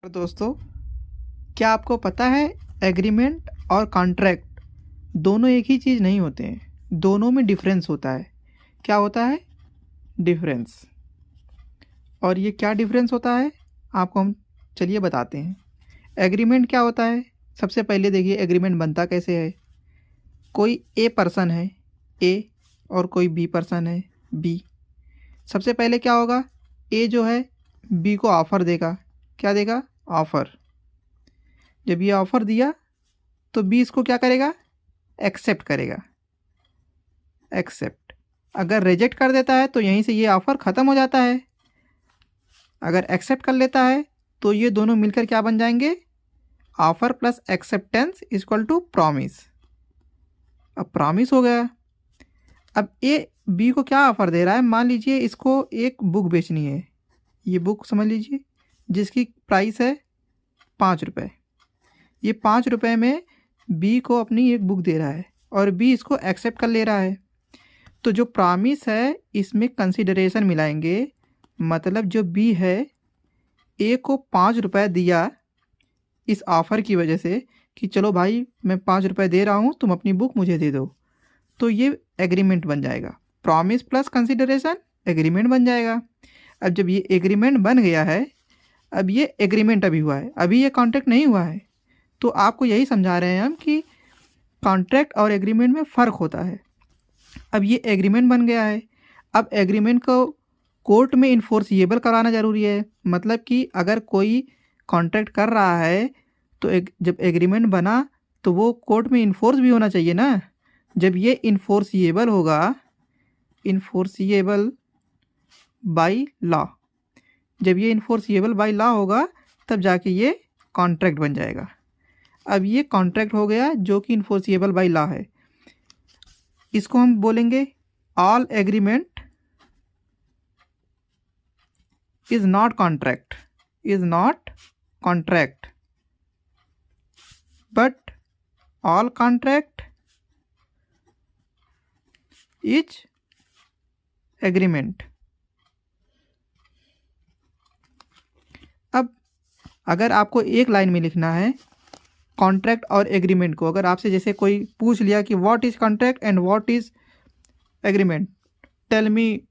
दोस्तों, क्या आपको पता है एग्रीमेंट और कॉन्ट्रैक्ट दोनों एक ही चीज़ नहीं होते हैं। दोनों में डिफरेंस होता है। क्या होता है डिफरेंस? और ये क्या डिफरेंस होता है आपको हम चलिए बताते हैं। एग्रीमेंट क्या होता है? सबसे पहले देखिए एग्रीमेंट बनता कैसे है। कोई ए पर्सन है ए और कोई बी पर्सन है बी। सबसे पहले क्या होगा, ए जो है बी को ऑफ़र देगा। क्या देगा? ऑफ़र। जब ये ऑफ़र दिया तो बी इसको क्या करेगा? एक्सेप्ट करेगा। एक्सेप्ट। अगर रिजेक्ट कर देता है तो यहीं से ये ऑफ़र ख़त्म हो जाता है। अगर एक्सेप्ट कर लेता है तो ये दोनों मिलकर क्या बन जाएंगे? Offer plus acceptance equal to promise. अब प्रॉमिस हो गया। अब ए बी को क्या ऑफ़र दे रहा है? मान लीजिए इसको एक बुक बेचनी है। ये बुक समझ लीजिए जिसकी प्राइस है 5 रुपये। ये 5 रुपये में बी को अपनी एक बुक दे रहा है और बी इसको एक्सेप्ट कर ले रहा है। तो जो प्रॉमिस है इसमें कंसिडरेशन मिलाएंगे। मतलब जो बी है ए को 5 रुपये दिया इस ऑफ़र की वजह से कि चलो भाई मैं 5 रुपये दे रहा हूँ, तुम अपनी बुक मुझे दे दो, तो ये एग्रीमेंट बन जाएगा। प्रॉमिस प्लस कंसिडरेशन एग्रीमेंट बन जाएगा। अब जब ये एग्रीमेंट बन गया है, अब ये एग्रीमेंट अभी हुआ है, अभी ये कॉन्ट्रैक्ट नहीं हुआ है। तो आपको यही समझा रहे हैं हम कि कॉन्ट्रैक्ट और एग्रीमेंट में फ़र्क होता है। अब ये एग्रीमेंट बन गया है। अब एग्रीमेंट को कोर्ट में इन्फोर्सिएबल कराना ज़रूरी है। मतलब कि अगर कोई कॉन्ट्रैक्ट कर रहा है तो जब एग्रीमेंट बना तो वो कोर्ट में इन्फोर्स भी होना चाहिए ना। जब ये इन्फोर्सिएबल होगा, इन्फोर्सिएबल बाय लॉ, जब ये इन्फोर्सिएबल बाय लॉ होगा तब जाके ये कॉन्ट्रैक्ट बन जाएगा। अब ये कॉन्ट्रैक्ट हो गया जो कि इन्फोर्सिएबल बाय लॉ है। इसको हम बोलेंगे all agreement is not contract, is not contract, but all contract is agreement. अब अगर आपको एक लाइन में लिखना है कॉन्ट्रैक्ट और एग्रीमेंट को, अगर आपसे जैसे कोई पूछ लिया कि what is contract and what is agreement, tell me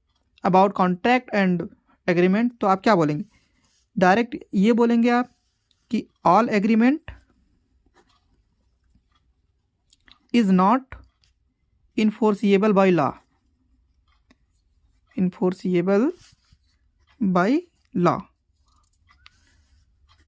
about contract and agreement, तो आप क्या बोलेंगे? डायरेक्ट ये बोलेंगे आप कि all agreement is not enforceable by law, enforceable by law.